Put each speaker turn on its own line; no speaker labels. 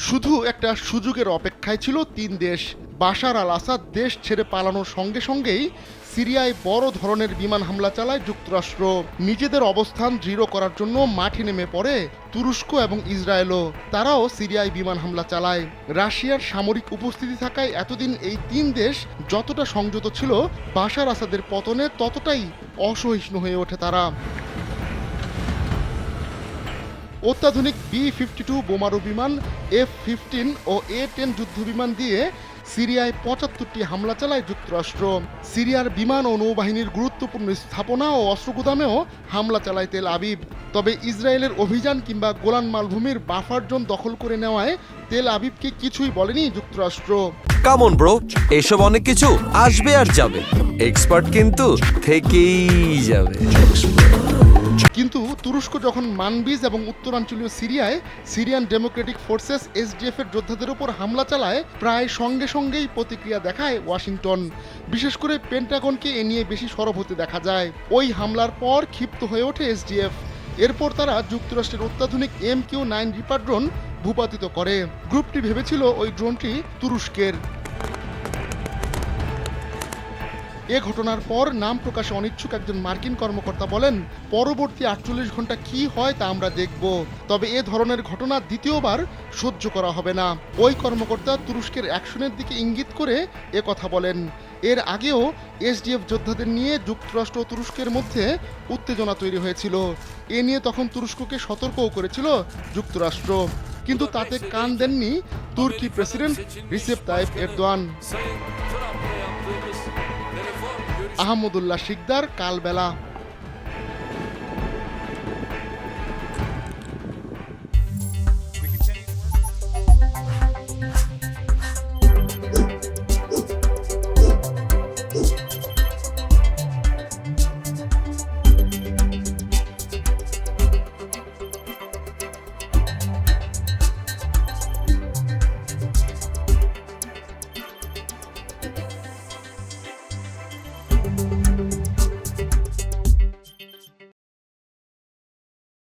শুধু একটা সুযোগের অপেক্ষায় ছিল তিন দেশ। বাশার আল আসাদ দেশ ছেড়ে পালানোর সঙ্গে সঙ্গেই সিরিয়ায় বড় ধরনের বিমান হামলা চালায় যুক্তরাষ্ট্র। নিজেদের অবস্থান দৃঢ় করার জন্য মাঠে নেমে পড়ে তুরস্ক এবং ইসরায়েলও। তারাও সিরিয়ায় বিমান হামলা চালায়। রাশিয়ার সামরিক উপস্থিতি থাকায় এতদিন এই তিন দেশ যতটা সংযত ছিল, বাশার আসাদের পতনে ততটাই অসহিষ্ণু হয়ে ওঠে তারা। অত্যাধুনিক B-52 বোমারু বিমান, F-15 ও A-10 যুদ্ধবিমান দিয়ে সিরিয়ায় ৭৫টি হামলা চালায় যুক্তরাষ্ট্র। সিরিয়ার বিমান ও নৌবাহিনীর গুরুত্বপূর্ণ স্থাপনা ও অস্ত্রগুদামেও হামলা চালায় তেল আবিব। তবে ইসরায়েলের অভিযান কিংবা গোলান মালভূমির বাফার জোন দখল করে নেওয়ায় তেল আবিবকে কিছুই বলেনি যুক্তরাষ্ট্র।
কামন ব্রো, এসব অনেক কিছু আসবে আর যাবে, এক্সপার্ট কিন্তু থেকেই যাবে।
কিন্তু তুরস্ক যখন মানবিজ এবং উত্তরাঞ্চলীয় সিরিয়ায় সিরিয়ান ডেমোক্রেটিক ফোর্সেস SDF এর যোদ্ধাদের উপর হামলা চালায়, প্রায় সঙ্গে সঙ্গেই প্রতিক্রিয়া দেখায় ওয়াশিংটন। বিশেষ করে পেন্টাগনকে এ নিয়ে বেশি সরব হতে দেখা যায়। ওই হামলার পর ক্ষিপ্ত হয়ে ওঠে SDF। এরপর তারা যুক্তরাষ্ট্রের অত্যাধুনিক MQ-9 রিপার ড্রোন ভূপাতিত করে। গ্রুপটি ভেবেছিল ওই ড্রোনটি তুরস্কের। এ ঘটনার পর নাম প্রকাশে অনিচ্ছুক একজন মার্কিন কর্মকর্তা বলেন, পরবর্তী ৪৮ ঘন্টা কি হয় তা আমরা দেখব, তবে এ ধরনের ঘটনা দ্বিতীয়বার সহ্য করা হবে না। ওই কর্মকর্তা তুরস্কের অ্যাকশনের দিকে ইঙ্গিত করে এ কথা বলেন। এর আগেও SDF যোদ্ধাদের নিয়ে যুক্তরাষ্ট্র ও তুরস্কের মধ্যে উত্তেজনা তৈরি হয়েছিল। এ নিয়ে তখন তুরস্ককে সতর্কও করেছিল যুক্তরাষ্ট্র, কিন্তু তাতে কান দেননি তুর্কি president Recep Tayyip Erdogan. Ahmadullah Shikdar, কালবেলা।